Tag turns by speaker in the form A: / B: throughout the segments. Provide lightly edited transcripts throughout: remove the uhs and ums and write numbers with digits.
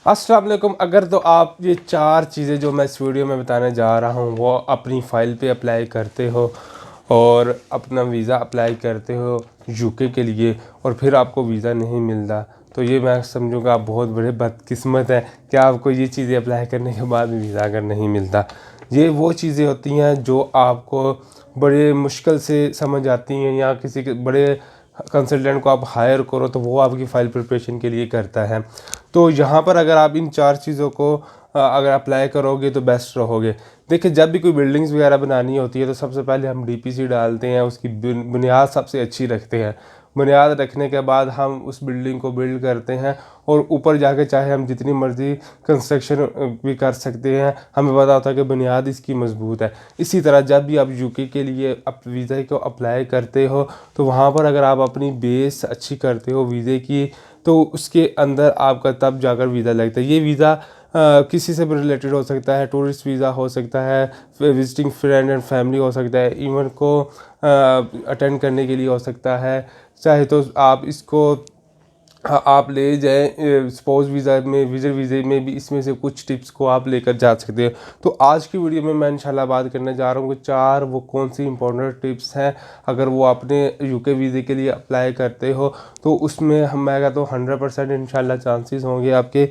A: अस्सलाम वालेकुम। अगर तो आप ये 4 चीज़ें जो मैं इस वीडियो में बताने जा रहा हूँ वो अपनी फ़ाइल पे अप्लाई करते हो और अपना वीज़ा अप्लाई करते हो यूके के लिए और फिर आपको वीज़ा नहीं मिलता, तो ये मैं समझूँगा आप बहुत बड़े बदकिस्मत हैं कि आपको ये चीज़ें अप्लाई करने के बाद भी वीज़ा अगर नहीं मिलता। ये वो चीज़ें होती हैं जो आपको बड़े मुश्किल से समझ आती हैं, या किसी के बड़े कंसल्टेंट को आप हायर करो तो वो आपकी फ़ाइल प्रिपरेशन के लिए करता है। तो यहाँ पर अगर आप इन 4 चीज़ों को अगर अप्लाई करोगे तो बेस्ट रहोगे। देखिए, जब भी कोई बिल्डिंग्स वगैरह बनानी होती है तो सबसे पहले हम डीपीसी डालते हैं, उसकी बुनियाद सबसे अच्छी रखते हैं। बुनियाद रखने के बाद हम उस बिल्डिंग को बिल्ड करते हैं और ऊपर जाके चाहे हम जितनी मर्ज़ी कंस्ट्रक्शन भी कर सकते हैं, हमें पता होता है कि बुनियाद इसकी मज़बूत है। इसी तरह जब भी आप यूके के लिए वीज़ा को अप्लाई करते हो तो वहाँ पर अगर आप अपनी बेस अच्छी करते हो वीज़े की, तो उसके अंदर आपका तब जाकर वीज़ा लगता है। ये वीज़ा किसी से भी रिलेटेड हो सकता है, टूरिस्ट वीज़ा हो सकता है, विजिटिंग फ्रेंड एंड फैमिली हो सकता है, इवेंट को अटेंड करने के लिए हो सकता है। चाहे तो आप इसको आप ले जाएं स्पाउस वीज़ा में, विजिट वीज़े में भी इसमें से कुछ टिप्स को आप लेकर जा सकते हो। तो आज की वीडियो में मैं इंशाल्लाह बात करने जा रहा हूँ कि 4 वो कौन सी इंपॉर्टेंट टिप्स हैं अगर वो अपने यूके वीज़े के लिए अप्लाई करते हो तो उसमें मैं कहता हूँ 100% इंशाल्लाह चांसेस होंगे आपके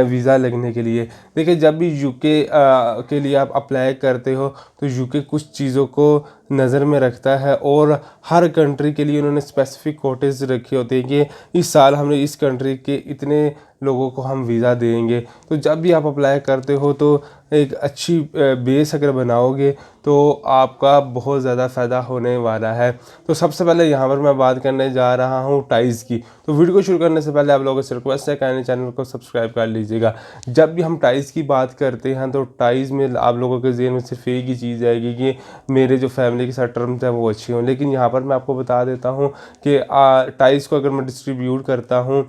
A: वीज़ा लगने के लिए। देखिए, जब भी यूके के लिए आप अप्लाई करते हो तो यूके कुछ चीज़ों को नज़र में रखता है और हर कंट्री के लिए उन्होंने स्पेसिफिक कोटेज रखे होते हैं कि इस साल हमने इस कंट्री के इतने लोगों को हम वीज़ा देंगे। तो जब भी आप अप्लाई करते हो तो एक अच्छी बेस अगर बनाओगे तो आपका बहुत ज़्यादा फ़ायदा होने वाला है। तो सबसे पहले यहाँ पर मैं बात करने जा रहा हूँ टाइज़ की। तो वीडियो को शुरू करने से पहले आप लोगों से रिक्वेस्ट है कि चैनल को सब्सक्राइब कर लीजिएगा। जब भी हम टाइज़ की बात करते हैं तो टाइज़ में आप लोगों के ज़हन में सिर्फ एक ही चीज़ आएगी कि मेरे जो फैमिली के साथ टर्म्स हैं वो अच्छी हों, लेकिन यहाँ पर मैं आपको बता देता हूँ कि टाइज़ को अगर मैं डिस्ट्रीब्यूट करता हूँ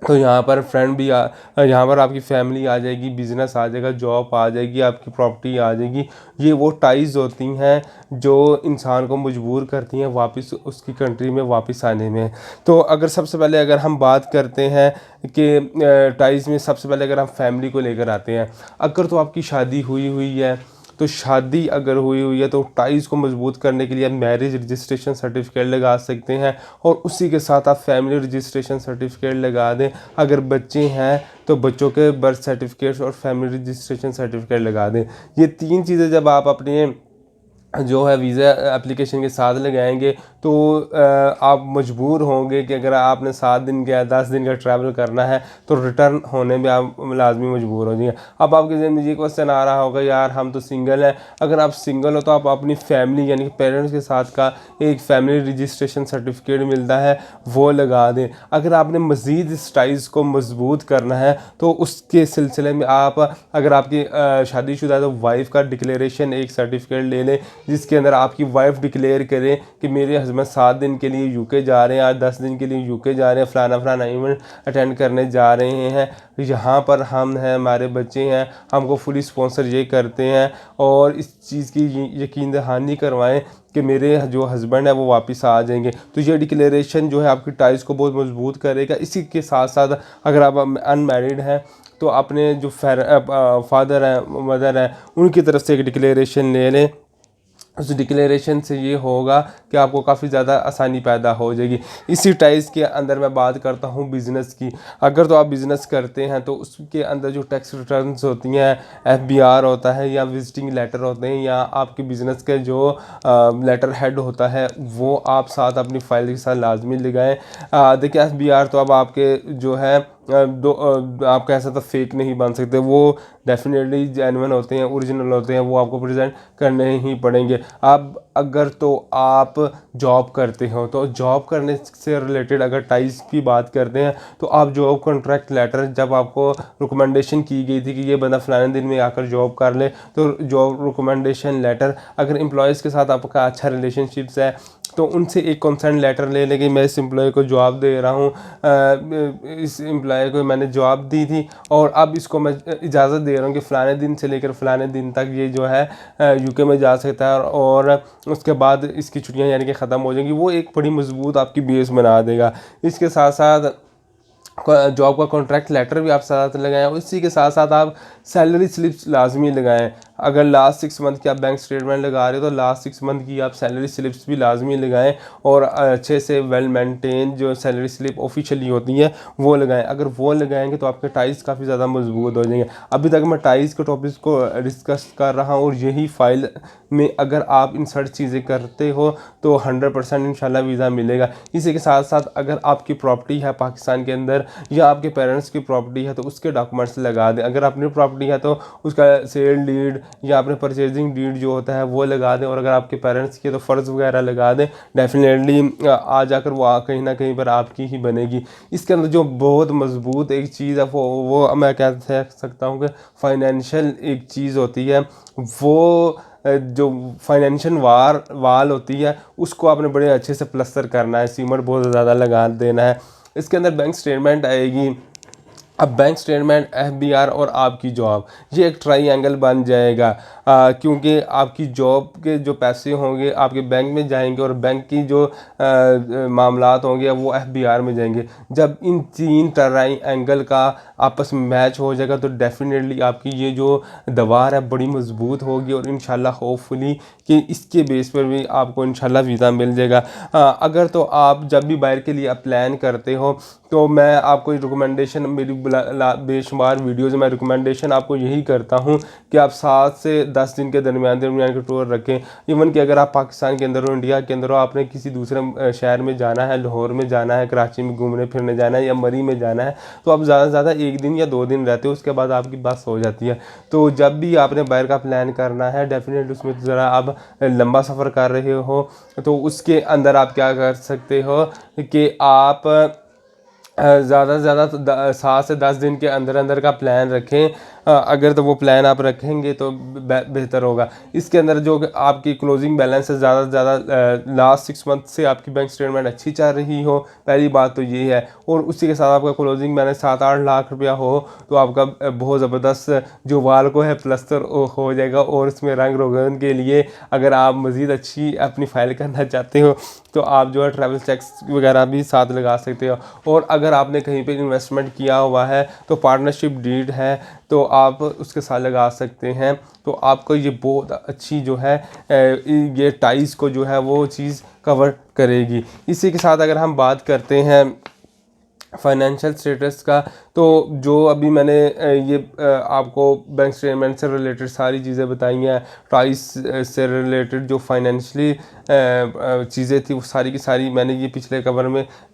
A: तो यहाँ पर फ्रेंड भी यहाँ पर आपकी फैमिली आ जाएगी, बिज़नेस आ जाएगा, जॉब आ जाएगी, आपकी प्रॉपर्टी आ जाएगी। ये वो टाइज़ होती हैं जो इंसान को मजबूर करती हैं वापस उसकी कंट्री में वापस आने में। तो अगर सबसे पहले अगर हम बात करते हैं कि टाइज़ में सबसे पहले अगर हम फैमिली को लेकर आते हैं, अगर तो आपकी शादी हुई हुई है तो शादी अगर हुई हुई है तो टाइज़ को मजबूत करने के लिए आप मैरिज रजिस्ट्रेशन सर्टिफिकेट लगा सकते हैं और उसी के साथ आप फैमिली रजिस्ट्रेशन सर्टिफिकेट लगा दें। अगर बच्चे हैं तो बच्चों के बर्थ सर्टिफिकेट और फैमिली रजिस्ट्रेशन सर्टिफिकेट लगा दें। ये 3 चीज़ें जब आप अपने जो है वीज़ा एप्लीकेशन के साथ लगाएंगे तो आप मजबूर होंगे कि अगर आपने 7 दिन का 10 दिन का ट्रैवल करना है तो रिटर्न होने में आप लाजमी मजबूर हो जाएंगे। अब आपके जहन में ये क्वेश्चन आ रहा होगा, यार हम तो सिंगल हैं। अगर आप सिंगल हो तो आप अपनी फैमिली यानी कि पेरेंट्स के साथ का एक फैमिली रजिस्ट्रेशन सर्टिफिकेट मिलता है वो लगा दें। अगर आपने मज़ीद इस टाइज़ को मजबूत करना है तो उसके सिलसिले में आप अगर आपकी शादीशुदा है तो वाइफ का डिक्लेरेशन एक सर्टिफिकेट ले लें जिसके अंदर आपकी वाइफ डिक्लेयर करें कि मेरे हस्बैंड 7 दिन के लिए यूके जा रहे हैं, आज 10 दिन के लिए यूके जा रहे हैं, फ़लाना फ़लाना इवेंट अटेंड करने जा रहे हैं, यहाँ पर हम हैं, हमारे बच्चे हैं, हमको फुली स्पॉन्सर ये करते हैं। और इस चीज़ की यकीन दहानी करवाएं कि मेरे जो हस्बैंड है वो वापस आ जाएंगे। तो ये डिक्लेरेशन जो है आपकी टाइज़ को बहुत मजबूत करेगा। इसी के साथ साथ अगर आप अनमैरिड हैं तो अपने जो फादर हैं मदर हैं उनकी तरफ से एक डिक्लेरेशन ले लें। उस डिक्लेरेशन से ये होगा कि आपको काफ़ी ज़्यादा आसानी पैदा हो जाएगी। इसी टाइज़ के अंदर मैं बात करता हूँ बिज़नेस की। अगर तो आप बिज़नेस करते हैं तो उसके अंदर जो टैक्स रिटर्न्स होती हैं, एफबीआर होता है या विजिटिंग लेटर होते हैं या आपके बिज़नेस के जो लेटर हेड होता है वो आप साथ अपनी फाइल के साथ लाजमी लगाएं। देखिए, एफबीआर तो अब आपके जो है आप कह सकते फेक नहीं बन सकते, वो डेफिनेटली जेन्युइन होते हैं, ओरिजिनल होते हैं, वो आपको प्रेजेंट करने ही पड़ेंगे। अब अगर तो आप जॉब करते हो तो जॉब करने से रिलेटेड अगर टाइज़ की बात करते हैं तो आप जॉब कॉन्ट्रैक्ट लेटर जब आपको रिकमेंडेशन की गई थी कि ये बंदा फलाने दिन में आकर जॉब कर ले तो जॉब रिकमेंडेशन लेटर, अगर एम्प्लॉयज़ के साथ आपका अच्छा रिलेशनशिप्स है तो उनसे एक कंसेंट लेटर ले लेंगे। मैं इस एम्प्लॉय को जॉब दे रहा हूँ, इस एम्प्लॉय को मैंने जॉब दी थी और अब इसको मैं इजाज़त दे रहा हूँ कि फ़लाने दिन से लेकर फ़लाने दिन तक ये जो है यूके में जा सकता है और उसके बाद इसकी छुट्टियाँ यानी कि ख़त्म हो जाएंगी। वो एक बड़ी मजबूत आपकी बेस बना देगा। इसके साथ साथ जॉब का कॉन्ट्रैक्ट लेटर भी आप साथ लगाएं और इसी के साथ साथ आप सैलरी स्लिप्स लाजमी लगाएं। अगर लास्ट 6 मंथ की आप बैंक स्टेटमेंट लगा रहे हो तो लास्ट 6 मंथ की आप सैलरी स्लिप्स भी लाजमी लगाएं और अच्छे से वेल मेंटेन जो सैलरी स्लिप ऑफिशियली होती है वो लगाएं। अगर वो लगाएंगे तो आपके टाइज काफ़ी ज़्यादा मजबूत हो जाएंगे। अभी तक मैं टाइज के टॉपिक्स को डिस्कस कर रहा हूँ और यही फाइल में अगर आप इंसर्ट चीज़ें करते हो तो 100% इंशाल्लाह वीज़ा मिलेगा। इसी के साथ साथ अगर आपकी प्रॉपर्टी है पाकिस्तान के अंदर या आपके पेरेंट्स की प्रॉपर्टी है तो उसके डॉक्यूमेंट्स लगा दें। अगर अपनी प्रॉपर्टी है तो उसका सेल डीड या अपने परचेजिंग डीड जो होता है वो लगा दें और अगर आपके पेरेंट्स की है तो फ़र्ज़ वगैरह लगा दें। डेफिनेटली आ जाकर वो कहीं ना कहीं पर आपकी ही बनेगी। इसके अंदर जो बहुत मजबूत एक चीज़ है वो मैं कह सकता हूँ कि फाइनेंशियल एक चीज़ होती है। वो जो फाइनेंशियल वाल होती है उसको आपने बड़े अच्छे से प्लस्तर करना है, सीमेंट बहुत ज़्यादा लगा देना है। इसके अंदर बैंक स्टेटमेंट आएगी। अब बैंक स्टेटमेंट, एफबीआर और आपकी जॉब, ये एक ट्राई एंगल बन जाएगा क्योंकि आपकी जॉब के जो पैसे होंगे आपके बैंक में जाएंगे और बैंक की जो मामलात होंगे वो एफबीआर में जाएंगे। जब इन 3 ट्राई एंगल का आपस में मैच हो जाएगा तो डेफिनेटली आपकी ये जो दीवार है बड़ी मजबूत होगी और इंशाल्लाह होपफुली कि इसके बेस पर भी आपको इंशाल्लाह वीज़ा मिल जाएगा। अगर तो आप जब भी बाहर के लिए प्लान करते हो तो मैं आपको रिकमेंडेशन, मेरी बेशुमार वीडियोज़ में रिकमेंडेशन आपको यही करता हूँ कि आप 7 से 10 दिन के दरमियान के टूर रखें। इवन कि अगर आप पाकिस्तान के अंदर हो, इंडिया के अंदर हो, आपने किसी दूसरे शहर में जाना है, लाहौर में जाना है, कराची में घूमने फिरने जाना है या मरी में जाना है तो आप ज़्यादा से ज़्यादा 1 दिन या 2 दिन रहते हो, उसके बाद आपकी बस हो जाती है। तो जब भी आपने बाहर का प्लान करना है डेफिनेटली उसमें ज़रा आप लंबा सफ़र कर रहे हो तो उसके अंदर आप क्या कर सकते हो कि आप ज़्यादा से ज़्यादा 7 से 10 दिन के अंदर अंदर का प्लान रखें। अगर तो वो प्लान आप रखेंगे तो बेहतर होगा। इसके अंदर जो आपकी क्लोजिंग बैलेंस है ज़्यादा से ज़्यादा लास्ट 6 मंथ से आपकी बैंक स्टेटमेंट अच्छी चल रही हो, पहली बात तो ये है। और उसी के साथ आपका क्लोजिंग बैलेंस 7-8 लाख रुपया हो तो आपका बहुत ज़बरदस्त जो वाल को है प्लस्तर हो जाएगा। और उसमें रंग रोगन के लिए अगर आप मज़ीद अच्छी अपनी फ़ाइल करना चाहते हो तो आप जो है ट्रैवल चेक्स वगैरह भी साथ लगा सकते हो। और अगर आपने कहीं पे इन्वेस्टमेंट किया हुआ है तो पार्टनरशिप डीड है तो आप उसके साथ लगा सकते हैं। तो आपको ये बहुत अच्छी जो है ये टाइज को जो है वो चीज़ कवर करेगी। इसी के साथ अगर हम बात करते हैं फाइनेंशियल स्टेटस का तो जो अभी मैंने ये आपको बैंक स्टेटमेंट से रिलेटेड सारी चीज़ें बताई हैं, टाइस से रिलेटेड जो फाइनेंशियली चीज़ें थी वो सारी की सारी मैंने ये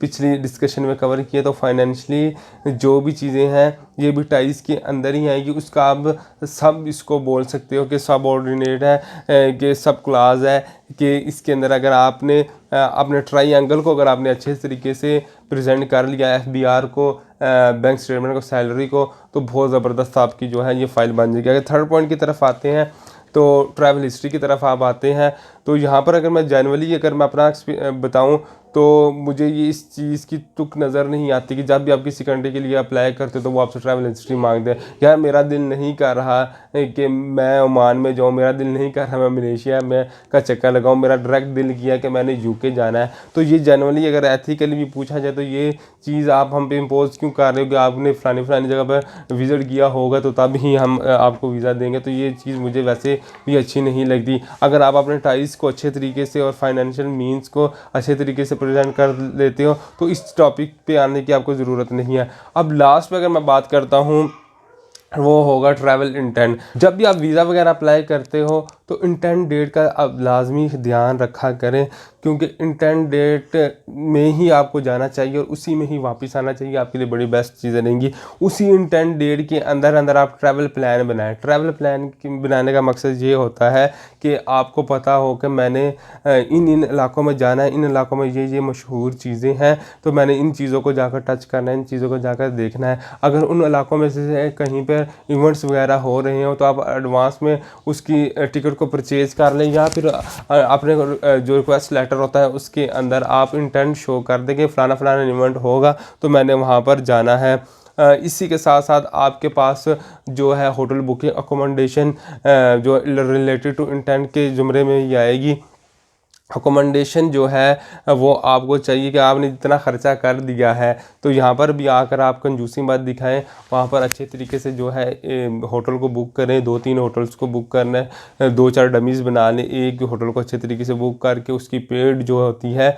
A: पिछली डिस्कशन में कवर किए। तो फाइनेंशियली जो भी चीज़ें हैं ये भी टाइस के अंदर ही आएगी। उसका आप सब इसको बोल सकते हो कि सब ऑर्डिनेट है कि सब क्लास है कि इसके अंदर अगर आपने अपने ट्राई एंगल को अगर आपने अच्छे तरीके से प्रेजेंट कर लिया, एफबीआर को, बैंक स्टेटमेंट को, सैलरी को, तो बहुत ज़बरदस्त आपकी जो है ये फाइल बन जाएगी। अगर थर्ड पॉइंट की तरफ आते हैं तो ट्रैवल हिस्ट्री की तरफ आप आते हैं तो यहाँ पर अगर मैं जनरली अगर मैं अपना बताऊँ तो मुझे ये इस चीज़ की तुक नज़र नहीं आती कि जब भी आप किसी कंट्री के लिए अप्लाई करते हो तो वो आपसे ट्रैवल हिस्ट्री मांगते हैं। यार मेरा दिल नहीं कर रहा कि मैं ओमान में जाऊँ, मेरा दिल नहीं कर रहा मैं मलेशिया में का चक्कर लगाऊँ, मेरा डायरेक्ट दिल किया कि मैंने यूके जाना है। तो ये जनरली अगर एथिकली भी पूछा जाए तो ये चीज़ आप हम पे इम्पोज क्यों कर रहे हो कि आपने फ़लानी जगह पर विज़िट किया होगा तो तब ही हम आपको वीज़ा देंगे। तो ये चीज़ मुझे वैसे भी अच्छी नहीं लगती। अगर आप अपने टाइज को अच्छे तरीके से और फाइनेंशियल मीन्स को अच्छे तरीके से प्रेजेंट कर लेते हो तो इस टॉपिक पे आने की आपको ज़रूरत नहीं है। अब लास्ट पे अगर मैं बात करता हूँ वो होगा ट्रैवल इंटेंट। जब भी आप वीज़ा वगैरह अप्लाई करते हो तो इंटेंट डेट का आप लाजमी ध्यान रखा करें क्योंकि इंटेंट डेट में ही आपको जाना चाहिए और उसी में ही वापस आना चाहिए। आपके लिए बड़ी बेस्ट चीज़ें रहेंगी। उसी इंटेंट डेट के अंदर अंदर आप ट्रैवल प्लान बनाएं। ट्रैवल प्लान बनाने का मकसद ये होता है कि आपको पता हो कि मैंने इन इलाकों में जाना है, इन इलाकों में ये मशहूर चीज़ें हैं तो मैंने इन चीज़ों को जाकर टच करना है, इन चीज़ों को जाकर देखना है। अगर उन इलाकों में से कहीं पर अगर इवेंट्स वगैरह हो रहे हो तो आप एडवांस में उसकी टिकट को परचेज़ कर लें, या फिर अपने जो रिक्वेस्ट लेटर होता है उसके अंदर आप इंटेंट शो कर दें कि फ़लाना फ़लाना इवेंट होगा तो मैंने वहाँ पर जाना है। इसी के साथ साथ आपके पास जो है होटल बुकिंग अकोमोडेशन जो रिलेटेड टू इंटेंट के ज़ुमरे में ही आएगी। अकोमोडेशन जो है वो आपको चाहिए कि आपने जितना ख़र्चा कर दिया है तो यहाँ पर भी आकर आप कंजूसी मत दिखाएं, वहाँ पर अच्छे तरीके से जो है होटल को बुक करें। 2-3 होटल्स को बुक करना है, 2-4 डमीज़ बना लें, एक होटल को अच्छे तरीके से बुक करके उसकी पेड जो होती है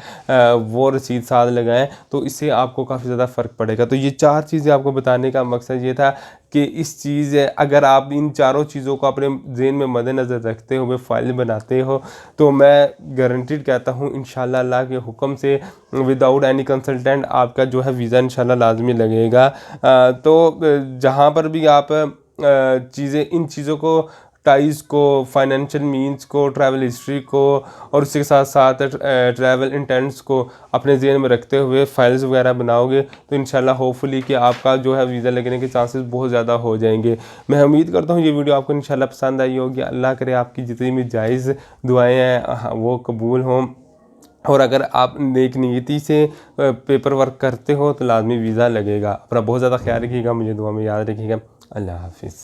A: वो रसीद साथ लगाएं, तो इससे आपको काफ़ी ज़्यादा फ़र्क पड़ेगा। तो ये 4 चीज़ें आपको बताने का मकसद ये था कि इस चीज़ अगर आप इन चारों चीज़ों को अपने ज़हन में मद्देनज़र रखते हुए फ़ाइल बनाते हो तो मैं गारंटीड कहता हूँ इंशाल्लाह अल्लाह के हुक्म से विदाउट एनी कंसल्टेंट आपका जो है वीज़ा इंशाल्लाह लाजमी लगेगा। तो जहाँ पर भी आप चीज़ें इन चीज़ों को टाइज़ को, फाइनेंशियल मीन्स को, ट्रैवल हिस्ट्री को और उसके साथ साथ ट्रैवल इंटेंट्स को अपने ज़हन में रखते हुए फाइल्स वगैरह बनाओगे तो इंशाल्लाह होपफुली कि आपका जो है वीज़ा लगने के चांसेस बहुत ज़्यादा हो जाएंगे। मैं उम्मीद करता हूँ ये वीडियो आपको इंशाल्लाह पसंद आई होगी। अल्लाह करे आपकी जितनी भी जायज़ दुआएँ हैं वो कबूल हों, और अगर आप नेक नीयती से पेपर वर्क करते हो तो लाजमी वीज़ा लगेगा। अपना बहुत ज़्यादा ख्याल रखिएगा, मुझे दुआ में याद रखिएगा। अल्लाह हाफिज़।